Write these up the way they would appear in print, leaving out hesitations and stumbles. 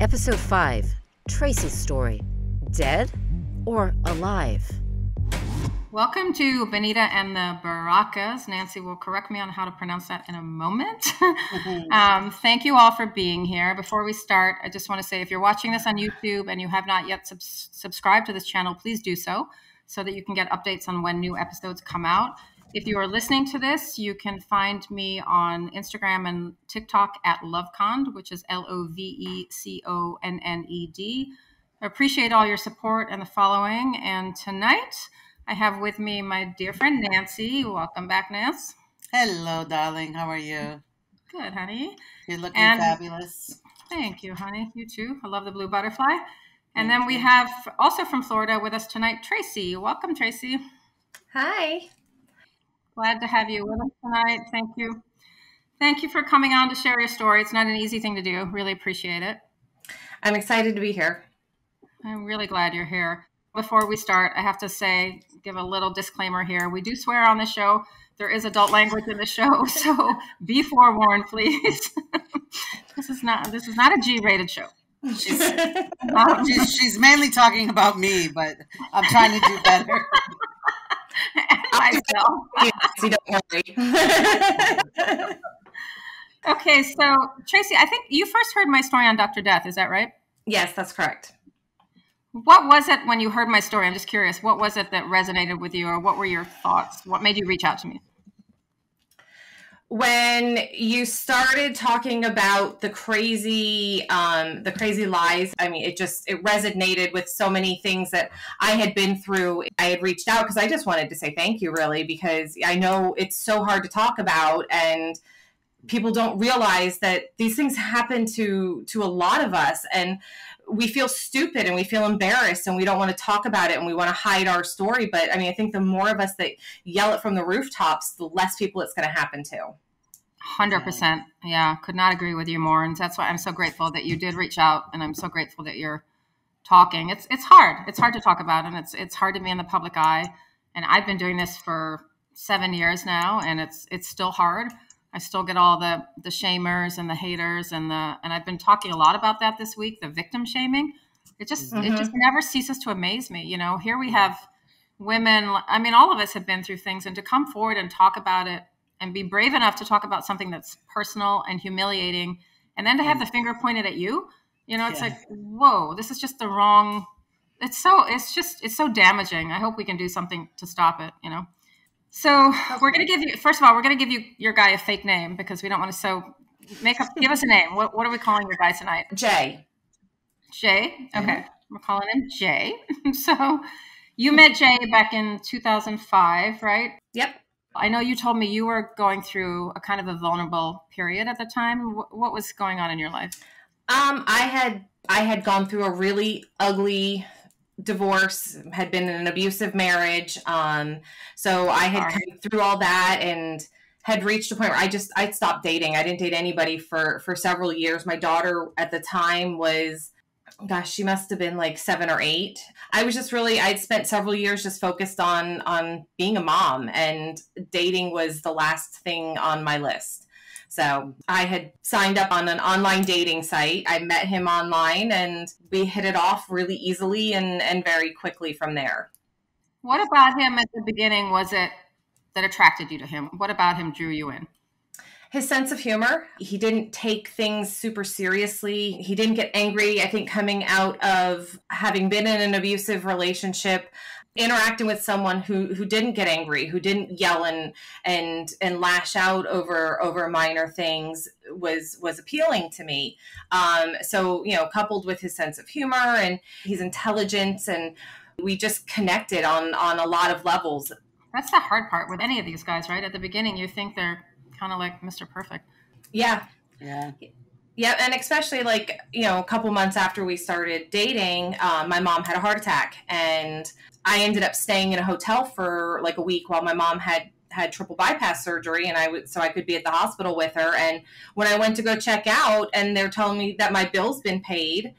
Episode 5, Tracey's story, dead or alive? Welcome to Benita and the Berracas. Nancy will correct me on how to pronounce that in a moment. Thank you all for being here. Before we start, I just want to say if you're watching this on YouTube and you have not yet subscribed to this channel, please do so that you can get updates on when new episodes come out. If you are listening to this, you can find me on Instagram and TikTok at Lovecond, which is LOVECONNED. I appreciate all your support and the following. And tonight, I have with me my dear friend, Nancy. Welcome back, Nance. Hello, darling. How are you? Good, honey. You're looking fabulous. Thank you, honey. You too. I love the blue butterfly. And then we have also from Florida with us tonight, Tracey. Welcome, Tracey. Hi. Glad to have you with us tonight. Thank you. Thank you for coming on to share your story. It's not an easy thing to do. Really appreciate it. I'm excited to be here. I'm really glad you're here. Before we start, I have to say, give a little disclaimer here. We do swear on the show. There is adult language in the show, so be forewarned, please. This is not a G-rated show. She's mainly talking about me, but I'm trying to do better. Okay, so Tracey, I think you first heard my story on Dr. Death. Is that right? Yes, that's correct. What was it when you heard my story? I'm just curious. What was it that resonated with you, or what were your thoughts? What made you reach out to me? When you started talking about the crazy lies, I mean, it resonated with so many things that I had been through. I had reached out because I just wanted to say thank you, really, because I know it's so hard to talk about, and people don't realize that these things happen to a lot of us, and we feel stupid and we feel embarrassed and we don't want to talk about it and we want to hide our story. But I mean, I think the more of us that yell it from the rooftops, the less people it's going to happen to. 100%. Yeah. Could not agree with you more. And that's why I'm so grateful that you did reach out, and I'm so grateful that you're talking. It's hard. It's hard to talk about, and it's hard to be in the public eye. And I've been doing this for 7 years now, and it's still hard. I still get all the shamers and the haters and I've been talking a lot about that this week, the victim shaming. It just never ceases to amaze me. You know, here we have women, I mean, all of us have been through things, and to come forward and talk about it and be brave enough to talk about something that's personal and humiliating, and then to have the finger pointed at you, you know, it's like, whoa, this is just the wrong, it's so damaging. I hope we can do something to stop it, you know? So we're going to give you, first of all, we're going to give you your guy a fake name because we don't want to give us a name. What are we calling your guy tonight? Jay. Jay? Okay. We're calling him Jay. So you met Jay back in 2005, right? Yep. I know you told me you were going through a kind of a vulnerable period at the time. What was going on in your life? I had gone through a really ugly divorce, had been in an abusive marriage. So I had come through all that and had reached a point where I'd stopped dating. I didn't date anybody for several years. My daughter at the time was, gosh, she must have been like 7 or 8. I'd spent several years just focused on being a mom, and dating was the last thing on my list. So I had signed up on an online dating site. I met him online, and we hit it off really easily and very quickly from there. What about him at the beginning was it that attracted you to him? What about him drew you in? His sense of humor. He didn't take things super seriously. He didn't get angry. I think coming out of having been in an abusive relationship, interacting with someone who didn't get angry, who didn't yell and lash out over minor things was appealing to me. So, you know, coupled with his sense of humor, and he's intelligent, and we just connected on a lot of levels. That's the hard part with any of these guys, right? At the beginning, you think they're kind of like Mr. Perfect. Yeah. Yeah. Yeah, and especially like, you know, a couple months after we started dating, my mom had a heart attack, and I ended up staying in a hotel for like a week while my mom had triple bypass surgery, and so I could be at the hospital with her. And when I went to go check out, and they're telling me that my bill's been paid,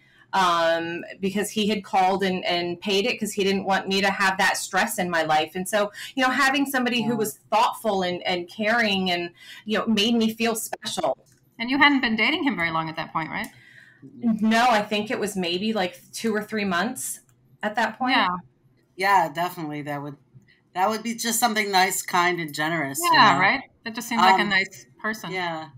because he had called and paid it because he didn't want me to have that stress in my life. And so, you know, having somebody who was thoughtful and caring and, you know, made me feel special. And you hadn't been dating him very long at that point, right? No, I think it was maybe like 2 or 3 months at that point. Yeah. Yeah, definitely. That would be just something nice, kind, and generous. Yeah, right? That just seems like a nice person. Yeah.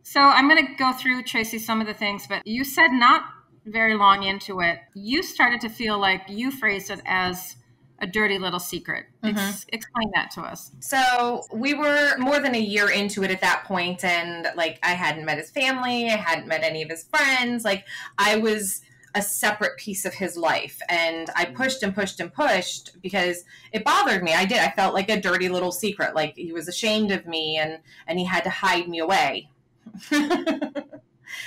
So I'm going to go through, Tracey, some of the things, but you said not very long into it, you started to feel like you phrased it as a dirty little secret. Explain that to us. So we were more than a year into it at that point, and like I hadn't met his family, I hadn't met any of his friends. Like I was a separate piece of his life, and I pushed and pushed and pushed because it bothered me. I felt like a dirty little secret, like he was ashamed of me, and he had to hide me away.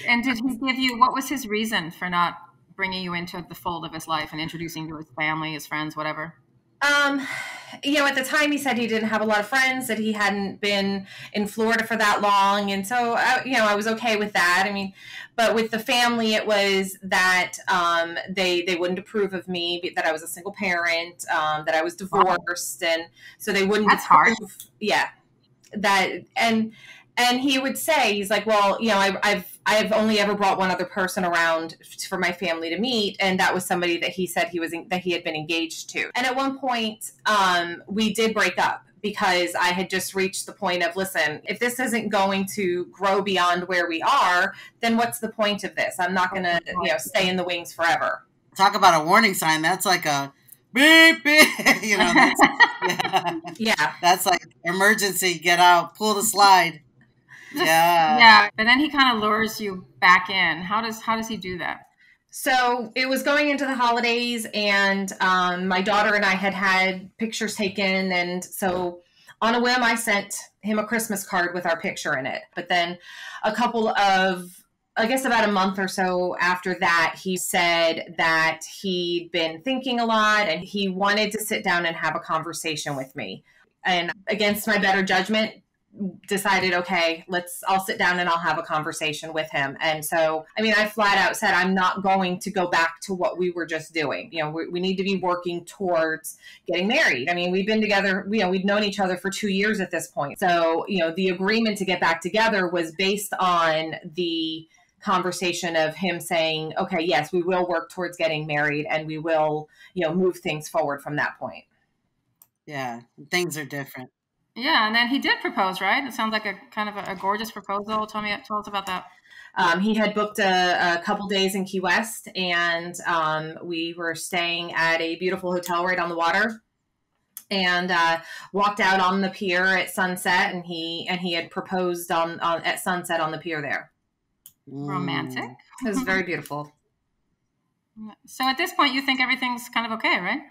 And did he give you, what was his reason for not bringing you into the fold of his life and introducing you to his family, his friends, whatever? At the time he said he didn't have a lot of friends, that he hadn't been in Florida for that long. And so, I was okay with that. I mean, but with the family, it was that, they wouldn't approve of me, that I was a single parent, that I was divorced. Wow. And so they wouldn't That's hard. Yeah. And he would say, he's like, well, I've only ever brought one other person around for my family to meet, and that was somebody that he said that he had been engaged to. And at one point, we did break up because I had just reached the point of, listen, if this isn't going to grow beyond where we are, then what's the point of this? I'm not going to, stay in the wings forever. Talk about a warning sign. That's like a beep, beep. Yeah. That's like emergency. Get out. Pull the slide. Yeah. Yeah. But then he kind of lures you back in. How does he do that? So it was going into the holidays, and my daughter and I had pictures taken. And so on a whim, I sent him a Christmas card with our picture in it. But then about a month or so after that, he said that he'd been thinking a lot and he wanted to sit down and have a conversation with me. And against my better judgment, decided, okay, I'll sit down and I'll have a conversation with him. And so, I flat out said, I'm not going to go back to what we were just doing. We need to be working towards getting married. We've been together, we'd known each other for 2 years at this point. So, the agreement to get back together was based on the conversation of him saying, okay, yes, we will work towards getting married, and we will, move things forward from that point. Yeah. Things are different. Yeah, and then he did propose, right? It sounds like a kind of a gorgeous proposal. Tell us about that. He had booked a couple days in Key West, and we were staying at a beautiful hotel right on the water, and walked out on the pier at sunset, and he had proposed at sunset on the pier there. Romantic. It was very beautiful. So at this point, you think everything's kind of okay, right?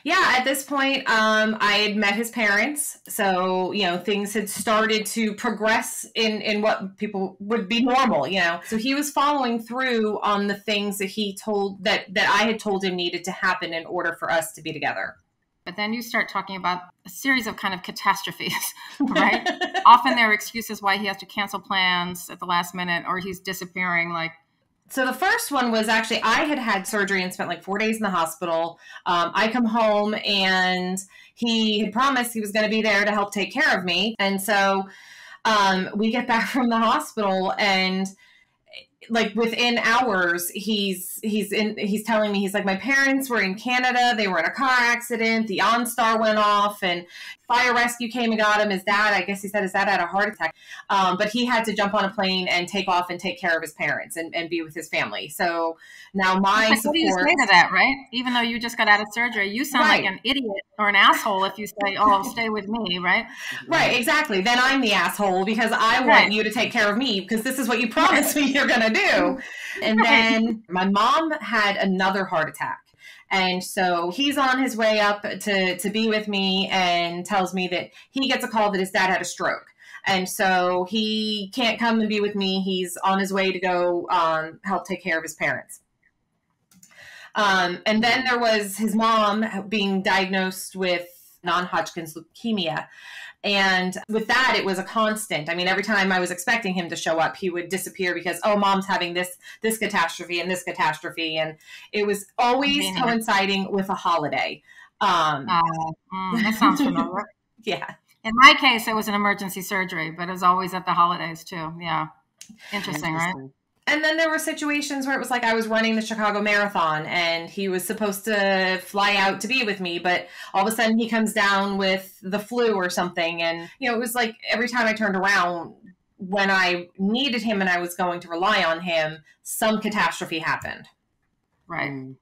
Yeah, at this point, I had met his parents. So, things had started to progress in what people would be normal, So he was following through on the things that that I had told him needed to happen in order for us to be together. But then you start talking about a series of kind of catastrophes, right? Often there are excuses why he has to cancel plans at the last minute, or he's disappearing, So the first one was actually, I had surgery and spent like 4 days in the hospital. I come home, and he had promised he was going to be there to help take care of me. And so we get back from the hospital, and like within hours, he's telling me, he's like, my parents were in Canada. They were in a car accident. The OnStar went off, and fire rescue came and got him. His dad had a heart attack. But he had to jump on a plane and take off and take care of his parents and be with his family. So now my support. What do you say to that, right? Even though you just got out of surgery, you sound like an idiot or an asshole if you say, oh, stay with me, right? Right, exactly. Then I'm the asshole because I want you to take care of me because this is what you promised me you're going to do. And then my mom had another heart attack. And so he's on his way up to be with me, and tells me that he gets a call that his dad had a stroke. And so he can't come and be with me. He's on his way to go help take care of his parents. And then there was his mom being diagnosed with non-Hodgkin's leukemia. And with that, it was a constant. Every time I was expecting him to show up, he would disappear because, oh, mom's having this catastrophe and this catastrophe. And it was always coinciding with a holiday. That sounds familiar. Yeah. In my case, it was an emergency surgery, but it was always at the holidays too. Yeah. Interesting, right? And then there were situations where it was like I was running the Chicago Marathon and he was supposed to fly out to be with me, but all of a sudden he comes down with the flu or something. And, you know, it was like every time I turned around when I needed him and I was going to rely on him, some catastrophe happened. Right.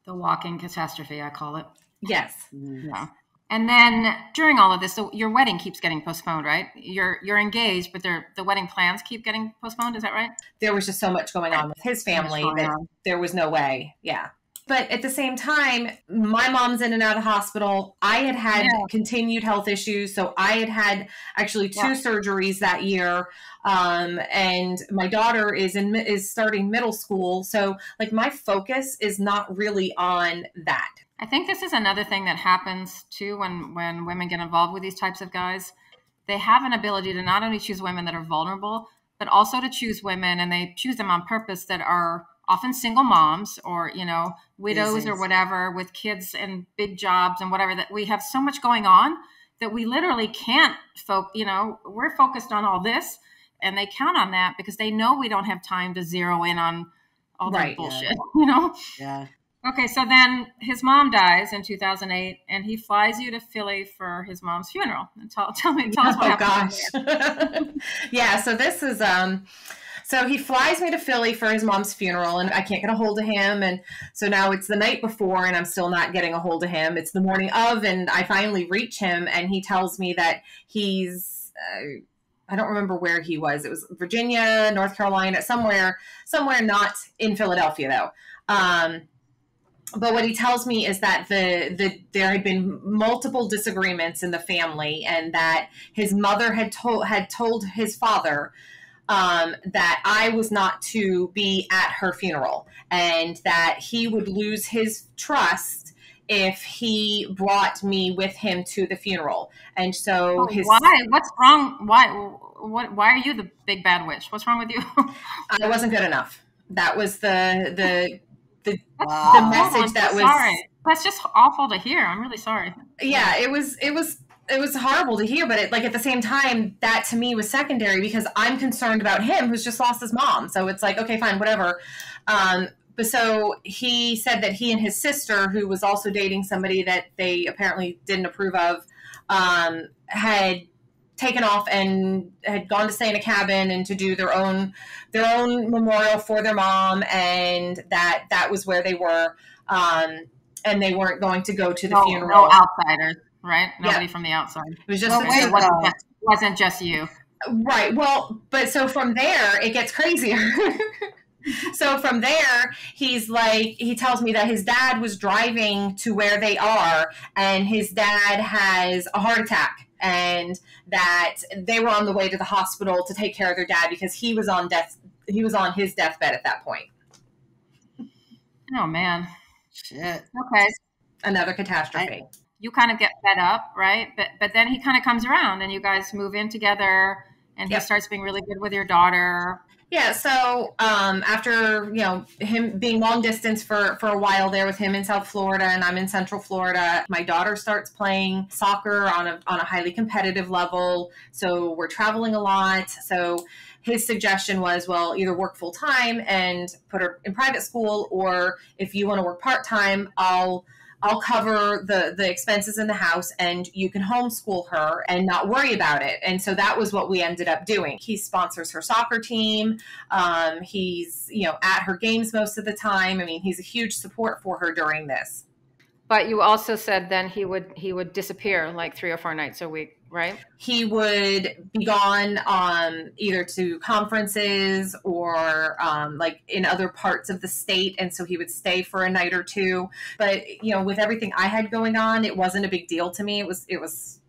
The walking catastrophe, I call it. Yes. Yeah. And then during all of this, so your wedding keeps getting postponed, right? You're engaged, but the wedding plans keep getting postponed. Is that right? There was just so much going on with his family that there was no way. Yeah. But at the same time, my mom's in and out of the hospital. I had continued health issues. So I had actually 2 surgeries that year. And my daughter is starting middle school. So like my focus is not really on that. I think this is another thing that happens too when women get involved with these types of guys. They have an ability to not only choose women that are vulnerable, but also to choose women, and they choose them on purpose, that are often single moms or, you know, widows or whatever, with kids and big jobs and whatever, that we have so much going on that we literally can't we're focused on all this, and they count on that because they know we don't have time to zero in on all that bullshit, you know? Yeah. Okay, so then his mom dies in 2008, and he flies you to Philly for his mom's funeral. And tell us what happened. Oh, gosh. Yeah, so this is, so he flies me to Philly for his mom's funeral, and I can't get a hold of him. And so now it's the night before, and I'm still not getting a hold of him. It's the morning of, and I finally reach him, and he tells me that he's, I don't remember where he was. It was Virginia, North Carolina, somewhere not in Philadelphia, though. But what he tells me is that there had been multiple disagreements in the family, and that his mother had told his father that I was not to be at her funeral, and that he would lose his trust if he brought me with him to the funeral. And so why? What's wrong? Why are you the big bad witch? What's wrong with you? I wasn't good enough. That was the message that was. Sorry. That's just awful to hear. I'm really sorry. Yeah, it was horrible to hear, but at the same time, that to me was secondary because I'm concerned about him who's just lost his mom. So it's like, okay, fine, whatever. But so he said that he and his sister, who was also dating somebody that they apparently didn't approve of, had taken off and had gone to stay in a cabin and to do their own memorial for their mom, and that was where they were, and they weren't going to go to the funeral. No outsiders, right? Nobody from the outside. It was just it wasn't just you, right? Well, but so from there it gets crazier. So from there, he tells me that his dad was driving to where they are, and his dad has a heart attack, and that they were on the way to the hospital to take care of their dad because he was on his deathbed at that point. Oh man. Shit. Okay. Another catastrophe. You kind of get fed up, right? But then he kind of comes around and you guys move in together, and he starts being really good with your daughter. Yeah, so after him being long distance for a while there with him in South Florida and I'm in Central Florida, my daughter starts playing soccer on a highly competitive level. So we're traveling a lot. So his suggestion was, well, either work full time and put her in private school, or if you want to work part time, I'll cover the expenses in the house and you can homeschool her and not worry about it. And so that was what we ended up doing. He sponsors her soccer team. He's, at her games most of the time. I mean, he's a huge support for her during this. But you also said then he would disappear like 3 or 4 nights a week, right? He would be gone either to conferences or like in other parts of the state. And so he would stay for a night or two. But, with everything I had going on, it wasn't a big deal to me. It was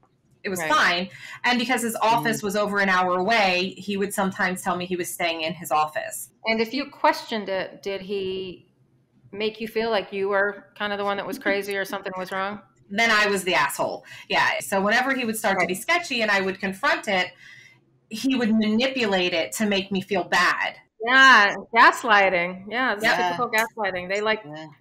right. Fine. And because his office was over an hour away, he would sometimes tell me he was staying in his office. And if you questioned it, did he make you feel like you were kind of the one that was crazy or something was wrong? Then I was the asshole. Yeah. So whenever he would start to be sketchy and I would confront it, he would manipulate it to make me feel bad. Yeah. Gaslighting. Yeah. It's typical gaslighting.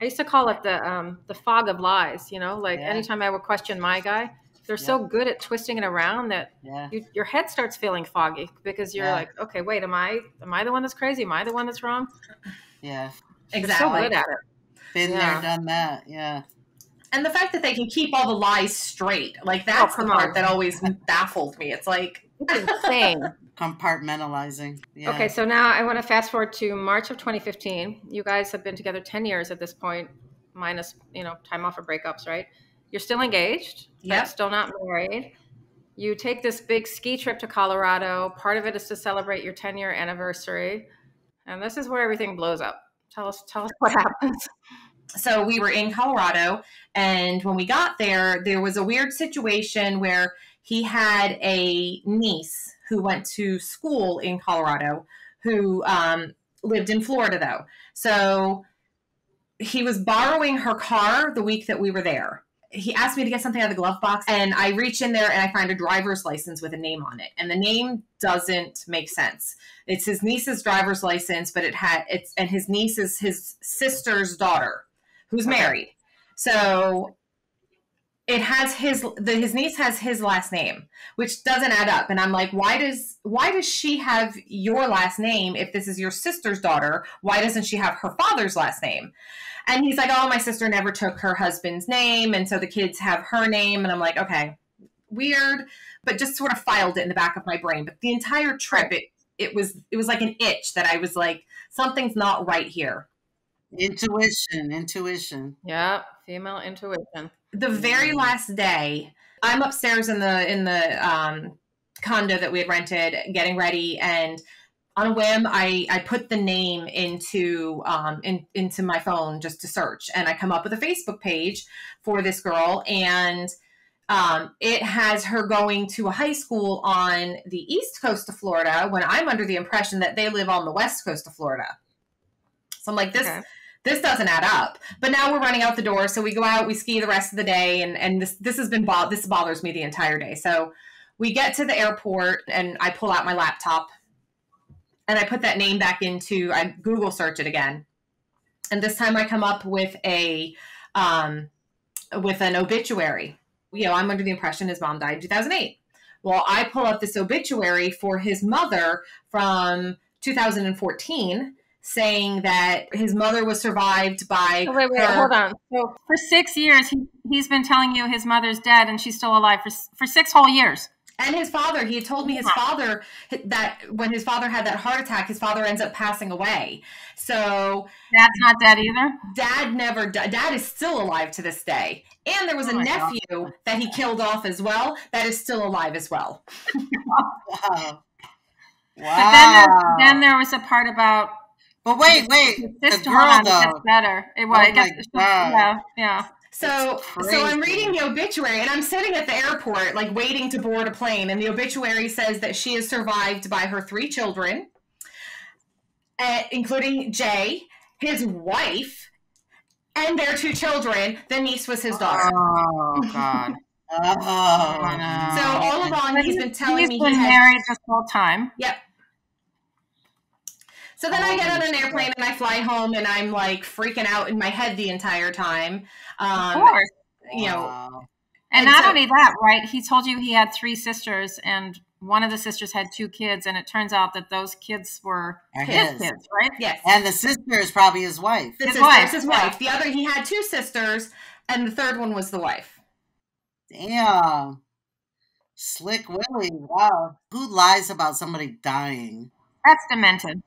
I used to call it the fog of lies, anytime I would question my guy, they're so good at twisting it around that your head starts feeling foggy because you're like, okay, wait, am I the one that's crazy? Am I the one that's wrong? Yeah. Exactly. They're so good at it. Been there, done that. Yeah. And the fact that they can keep all the lies straight, like that's the part that always baffled me. It's like, it's insane. Compartmentalizing. Yeah. Okay, so now I want to fast forward to March of 2015. You guys have been together 10 years at this point, minus, time off for breakups, right? You're still engaged, but still not married. You take this big ski trip to Colorado. Part of it is to celebrate your 10-year anniversary. And this is where everything blows up. Tell us what happens. So we were in Colorado, and when we got there, there was a weird situation where he had a niece who went to school in Colorado who lived in Florida, though. So he was borrowing her car the week that we were there. He asked me to get something out of the glove box, and I reach in there and I find a driver's license with a name on it. And the name doesn't make sense. It's his niece's driver's license, but and his niece is his sister's daughter, who's married. So it has his niece has his last name, which doesn't add up. And I'm like, why does she have your last name if this is your sister's daughter? Why doesn't she have her father's last name? And he's like, oh, my sister never took her husband's name, and so the kids have her name. And I'm like, okay, weird, but just sort of filed it in the back of my brain. But the entire trip, it was like an itch that I was like, something's not right here. Intuition. Yeah, female intuition. The very last day, I'm upstairs in the condo that we had rented, getting ready, and on a whim, I put the name into my phone just to search, and I come up with a Facebook page for this girl, and it has her going to a high school on the east coast of Florida when I'm under the impression that they live on the west coast of Florida. So I'm like, this doesn't add up. But now we're running out the door, so we go out, we ski the rest of the day, and this bothers me the entire day. So we get to the airport, and I pull out my laptop, and I put that name back I Google search it again. And this time I come up with with an obituary. I'm under the impression his mom died in 2008. Well, I pull up this obituary for his mother from 2014, saying that his mother was survived by... Oh, wait, hold on. So for 6 years, he's been telling you his mother's dead and she's still alive for 6 whole years. And his father, he had told me his father, that when his father had that heart attack, his father ends up passing away. So... Dad's not dead either? Dad never died. Dad is still alive to this day. And there was a nephew that he killed off as well that is still alive as well. Wow. But then there was a part about... But wait, the girl, though. It gets better. Yeah. So I'm reading the obituary, and I'm sitting at the airport, like waiting to board a plane, and the obituary says that she is survived by her 3 children, including Jay, his wife, and their 2 children. The niece was his daughter. Oh, God. Oh. So all along, he's been telling me he's been married this whole time. Yep. So then I get on an airplane and I fly home, and I'm like freaking out in my head the entire time. Of course. And not only that, right? He told you he had 3 sisters, and one of the sisters had 2 kids, and it turns out that those kids were his kids, right? Yes. And the sister is probably his wife. His wife. The other, he had 2 sisters, and the third one was the wife. Damn. Slick Willie. Wow. Who lies about somebody dying? That's demented.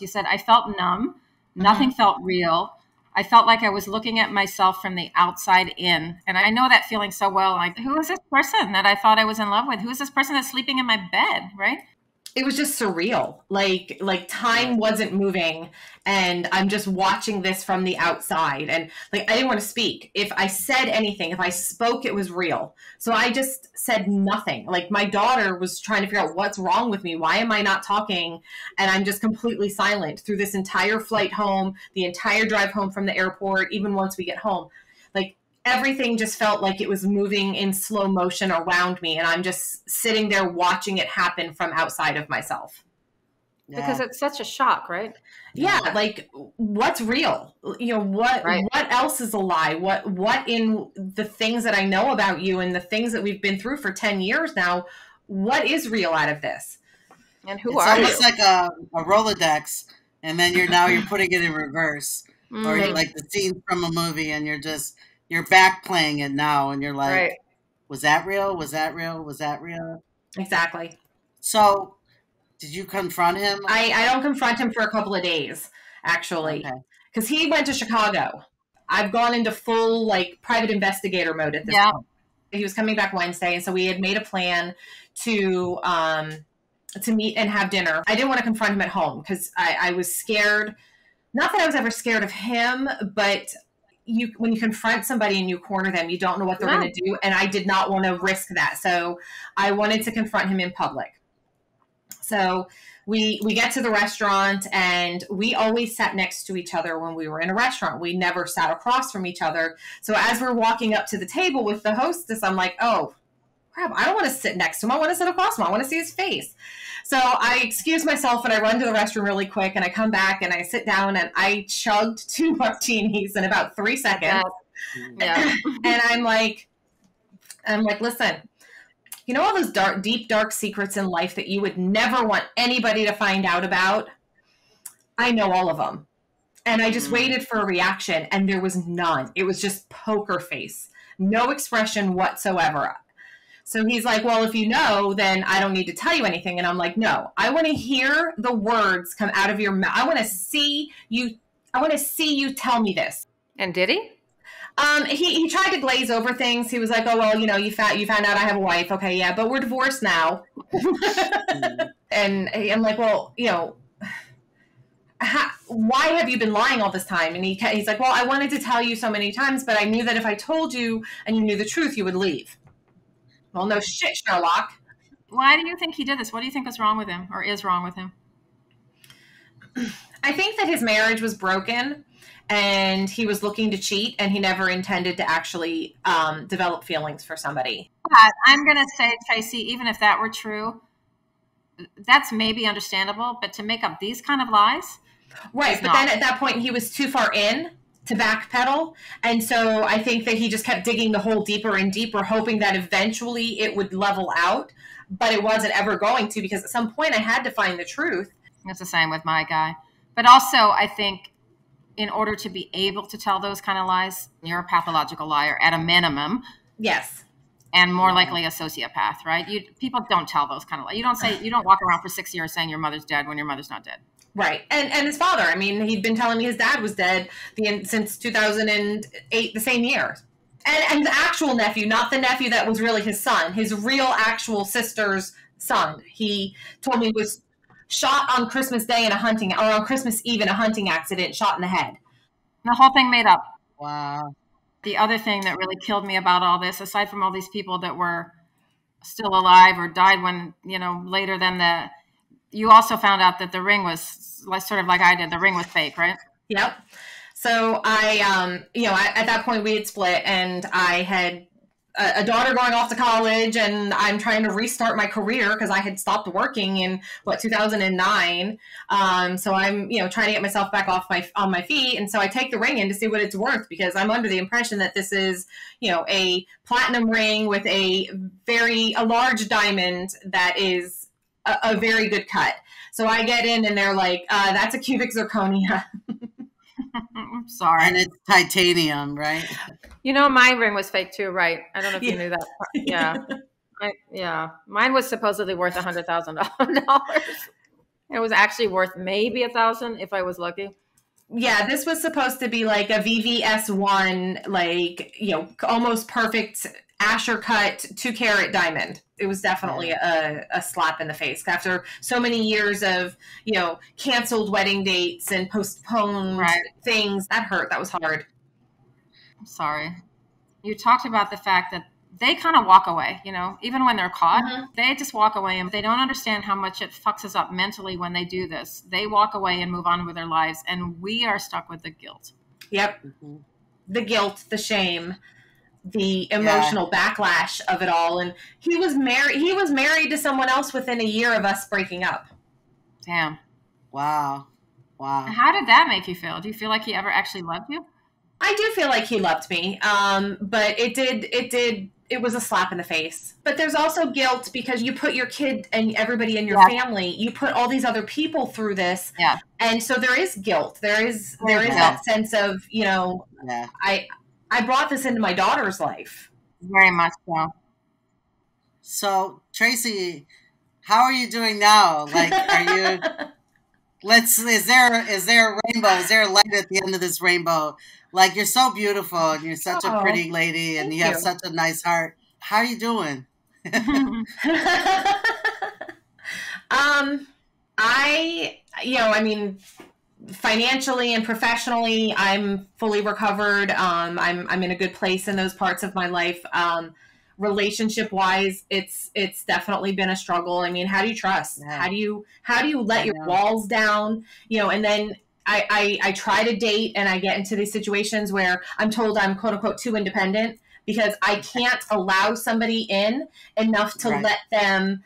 You said, I felt numb. Nothing felt real. I felt like I was looking at myself from the outside in. And I know that feeling so well. Like, who is this person that I thought I was in love with? Who is this person that's sleeping in my bed, right? It was just surreal. Like time wasn't moving, and I'm just watching this from the outside. And like, I didn't want to speak. If I said anything, if I spoke, it was real. So I just said nothing. Like, my daughter was trying to figure out what's wrong with me. Why am I not talking? And I'm just completely silent through this entire flight home, the entire drive home from the airport, even once we get home. Like, everything just felt like it was moving in slow motion around me, and I'm just sitting there watching it happen from outside of myself. Because it's such a shock, right? Yeah, like what's real? What else is a lie? What in the things that I know about you and the things that we've been through for 10 years now, what is real out of this? And who it's are you? almost like a Rolodex, and then you're putting it in reverse. Or like the scene from a movie, and you're back playing it now, and you're like, was that real? Was that real? Was that real? Exactly. So did you confront him? I don't confront him for a couple of days, actually, because he went to Chicago. I've gone into full like private investigator mode at this point. He was coming back Wednesday, and so we had made a plan to meet and have dinner. I didn't want to confront him at home because I was scared. Not that I was ever scared of him, but when you confront somebody and you corner them, you don't know what they're going to do, and I did not want to risk that. So I wanted to confront him in public. So we get to the restaurant, and we always sat next to each other when we were in a restaurant. We never sat across from each other. So as we're walking up to the table with the hostess, I'm like, oh, crap, I don't want to sit next to him. I want to sit across from him. I want to see his face. So I excuse myself, and I run to the restroom really quick, and I come back, and I sit down, and I chugged 2 martinis in about 3 seconds. Yeah. And I'm like, listen, you know all those deep, dark secrets in life that you would never want anybody to find out about? I know all of them. And I just waited for a reaction, and there was none. It was just poker face. No expression whatsoever. So he's like, well, if you know, then I don't need to tell you anything. And I'm like, no, I want to hear the words come out of your mouth. I want to see you tell me this. And did he? He tried to glaze over things. He was like, oh, well, you found out I have a wife. Okay, yeah, but we're divorced now. And I'm like, well, why have you been lying all this time? And he's like, well, I wanted to tell you so many times, but I knew that if I told you and you knew the truth, you would leave. Well, no shit, Sherlock. Why do you think he did this? What do you think was wrong with him or is wrong with him? I think that his marriage was broken and he was looking to cheat, and he never intended to actually develop feelings for somebody. But I'm going to say, Tracey, even if that were true, that's maybe understandable, but to make up these kind of lies? Right, but then at that point he was too far in to backpedal. And so I think that he just kept digging the hole deeper and deeper, hoping that eventually it would level out. But it wasn't ever going to, because at some point I had to find the truth. It's the same with my guy. But also, I think in order to be able to tell those kind of lies, you're a pathological liar at a minimum. Yes. And more likely a sociopath, right? People don't tell those kind of lies. You don't walk around for 6 years saying your mother's dead when your mother's not dead. Right. And his father, I mean, he'd been telling me his dad was dead since 2008, the same year. And the actual nephew, not the nephew that was really his son, his real actual sister's son, he told me was shot on Christmas Day on Christmas Eve in a hunting accident, shot in the head. The whole thing made up. Wow. The other thing that really killed me about all this, aside from all these people that were still alive or died when, later than you also found out that the ring was sort of like I did. The ring was fake, right? Yep. So I, at that point we had split, and I had a daughter going off to college, and I'm trying to restart my career because I had stopped working in 2009. So I'm, trying to get myself back on my feet. And so I take the ring in to see what it's worth, because I'm under the impression that this is, a platinum ring with a large diamond that is a very good cut. So I get in, and they're like, that's a cubic zirconia. I'm sorry. And it's titanium, right? My ring was fake too, right? I don't know if you knew that. Yeah. Mine was supposedly worth $100,000. It was actually worth maybe $1,000 if I was lucky. Yeah, this was supposed to be like a VVS1, almost perfect Asher cut 2-carat diamond. It was definitely a slap in the face after so many years of, canceled wedding dates and postponed things. That hurt. That was hard. I'm sorry. You talked about the fact that they kind of walk away, even when they're caught, they just walk away, and they don't understand how much it fucks us up mentally when they do this. They walk away and move on with their lives, and we are stuck with the guilt. Yep. Mm-hmm. The guilt, the shame, the emotional backlash of it all. And he was married to someone else within a year of us breaking up. Damn. Wow. Wow. How did that make you feel? Do you feel like he ever actually loved you? I do feel like he loved me. But it was a slap in the face. But there's also guilt because you put your kid and everybody in your family, you put all these other people through this. Yeah. And so there is guilt. There is that sense of, I brought this into my daughter's life. Very much so. So, Tracey, how are you doing now? Like, are you, is there a rainbow? Is there a light at the end of this rainbow? Like, you're so beautiful and you're such a pretty lady and you have such a nice heart. How are you doing? Financially and professionally, I'm fully recovered. I'm in a good place in those parts of my life. Relationship wise, it's definitely been a struggle. I mean, how do you trust? Yeah. How do you let your walls down? And then I try to date and I get into these situations where I'm told I'm quote unquote too independent because I can't allow somebody in enough to let them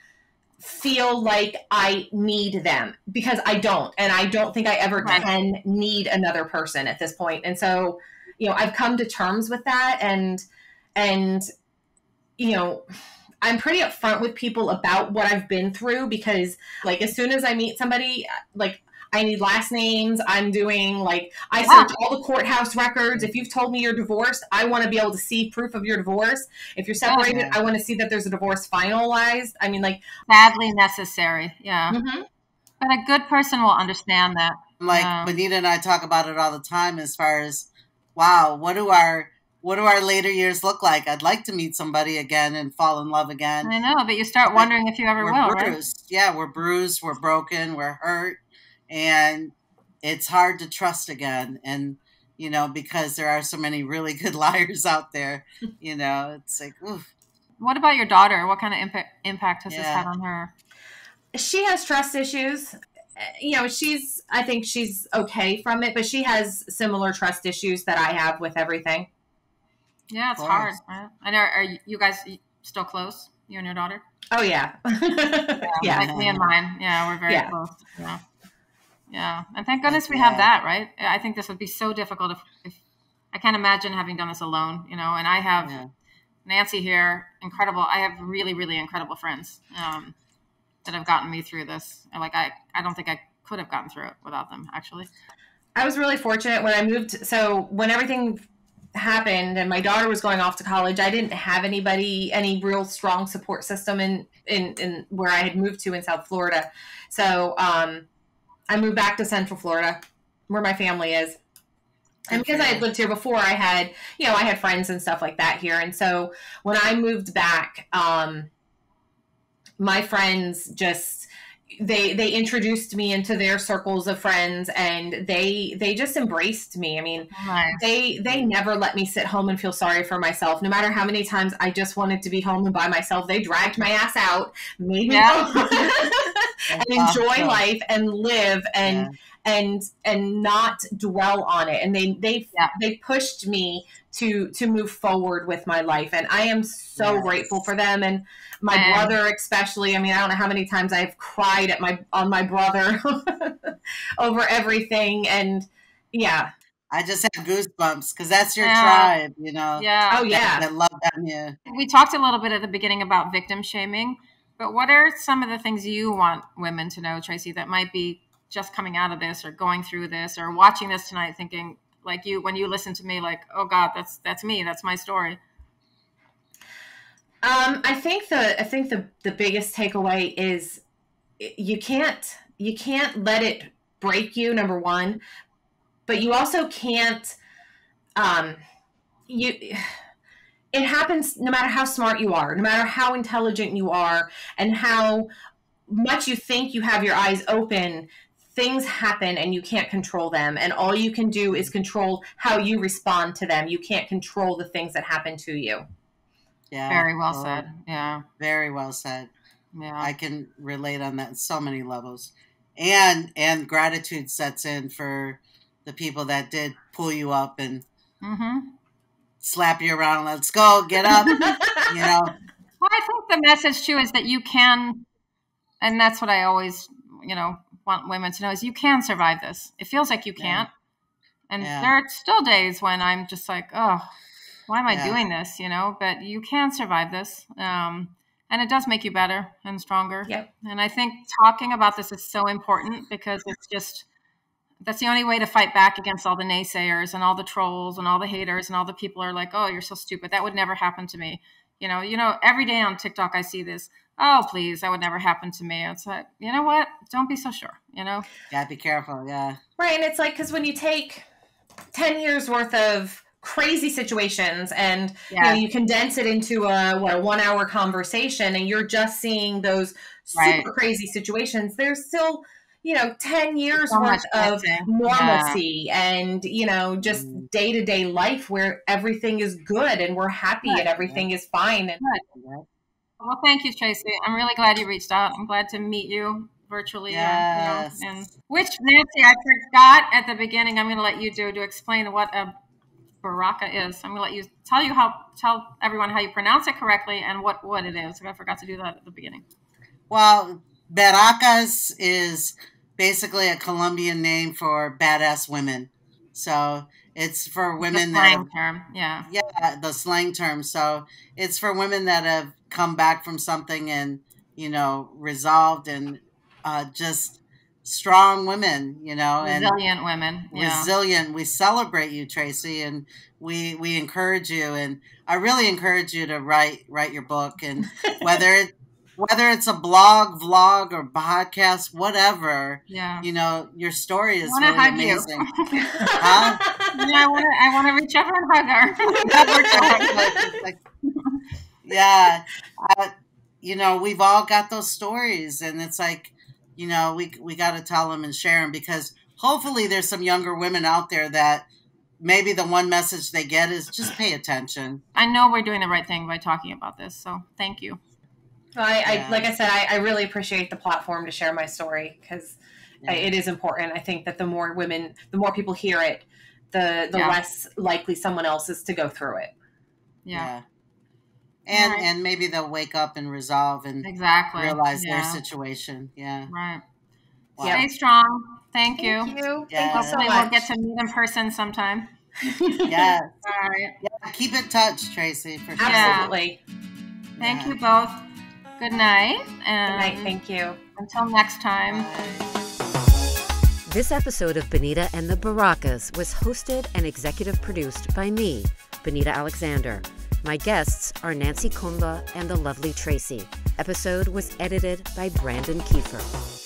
feel like I need them, because I don't. And I don't think I ever can need another person at this point. And so, I've come to terms with that. And I'm pretty upfront with people about what I've been through, because like, as soon as I meet somebody, like, I need last names. I'm doing I search all the courthouse records. If you've told me you're divorced, I want to be able to see proof of your divorce. If you're separated, I want to see that there's a divorce finalized. I mean, badly necessary. Yeah. Mm-hmm. But a good person will understand that. Benita and I talk about it all the time as far as, wow, what do our later years look like? I'd like to meet somebody again and fall in love again. I know, but you start wondering if you ever will, bruised. Right? Yeah, we're bruised, we're broken, we're hurt. And it's hard to trust again. And, because there are so many really good liars out there, it's like, oof. What about your daughter? What kind of impact has this had on her? She has trust issues. I think she's okay from it, but she has similar trust issues that I have with everything. Yeah, it's hard. Right? And are you guys still close, you and your daughter? Oh, yeah. Yeah. Like me and mine. Yeah, we're very close. Yeah. Yeah. And thank goodness we have that, right? I think this would be so difficult if I can't imagine having done this alone, and I have Nancy here, incredible. I have really, really incredible friends that have gotten me through this. And I don't think I could have gotten through it without them, actually. I was really fortunate when I moved. So when everything happened and my daughter was going off to college, I didn't have any real strong support system in where I had moved to in South Florida. So, I moved back to Central Florida, where my family is. And because I had lived here before, I had friends and stuff like that here. And so when I moved back, my friends just, they introduced me into their circles of friends, and they just embraced me. I mean, they never let me sit home and feel sorry for myself. No matter how many times I just wanted to be home and by myself, they dragged my ass out, made me go and enjoy life and live and not dwell on it. And they pushed me to move forward with my life. And I am so grateful for them. And my brother, especially, I mean, I don't know how many times I've cried on my brother over everything. And I just have goosebumps because that's your tribe, Yeah. Oh, yeah. That love on you. We talked a little bit at the beginning about victim shaming, but what are some of the things you want women to know, Tracey, that might be just coming out of this or going through this or watching this tonight thinking, like you, when you listen to me, like, oh God, that's me. That's my story. I think the biggest takeaway is you can't let it break you, number one, but you also can't, it happens no matter how smart you are, no matter how intelligent you are, and how much you think you have your eyes open. Things happen and you can't control them. And all you can do is control how you respond to them. You can't control the things that happen to you. Yeah. Very well said. Yeah. Very well said. Yeah. I can relate on that on so many levels. And gratitude sets in for the people that did pull you up and slap you around. Let's go, get up. Well, I think the message too is that you can, and that's what I always, want women to know is you can survive this. It feels like you can't. And there are still days when I'm just like, oh, why am I doing this? You know, but you can survive this. And it does make you better and stronger. Yep. And I think talking about this is so important because it's just, that's the only way to fight back against all the naysayers and all the trolls and all the haters and all the people are like, oh, you're so stupid. That would never happen to me. You know, every day on TikTok, I see this. Oh, please, that would never happen to me. It's like, you know what? Don't be so sure, you know? Yeah, be careful. Yeah. Right. And it's like, because when you take 10 years worth of crazy situations and you know, you condense it into a 1 hour conversation and you're just seeing those super crazy situations, there's still, you know, 10 years worth of normalcy and, you know, just day-to-day life where everything is good and we're happy and everything is fine. And well, thank you, Tracey. I'm really glad you reached out. I'm glad to meet you virtually. Yes. And which, Nancy, I forgot at the beginning, I'm going to let you to explain what a Berraca is. I'm going to let you tell everyone how you pronounce it correctly and what it is. I forgot to do that at the beginning. Well, Berracas is basically a Colombian name for badass women. So it's for women the slang term. Yeah, the slang term. So it's for women that have come back from something and, you know, resolved and just strong women, you know, resilient women. Yeah. Resilient. We celebrate you, Tracey, and we encourage you. And I really encourage you to write your book, and whether it's a blog, vlog, or podcast, whatever, you know, your story is really amazing. Huh? Yeah, I want to reach over and hug her. You know, we've all got those stories, and it's like, you know, we got to tell them and share them, because hopefully there's some younger women out there that maybe the one message they get is just pay attention. I know we're doing the right thing by talking about this, so thank you. I like I said, I really appreciate the platform to share my story, because it is important. I think that the more people hear it, the less likely someone else is to go through it. Yeah. And maybe they'll wake up and resolve and realize their situation. Yeah. Right. Wow. Stay strong. Thank you. Thank you. Yeah. Hopefully we'll get to meet in person sometime. Yeah. All right. Yeah. Keep in touch, Tracey, for sure. Absolutely. Thank you both. Good night. And good night. Thank you. Until next time. This episode of Benita and the Berracas was hosted and executive produced by me, Benita Alexander. My guests are Nancy Kumba and the lovely Tracey. Episode was edited by Brandon Kiefer.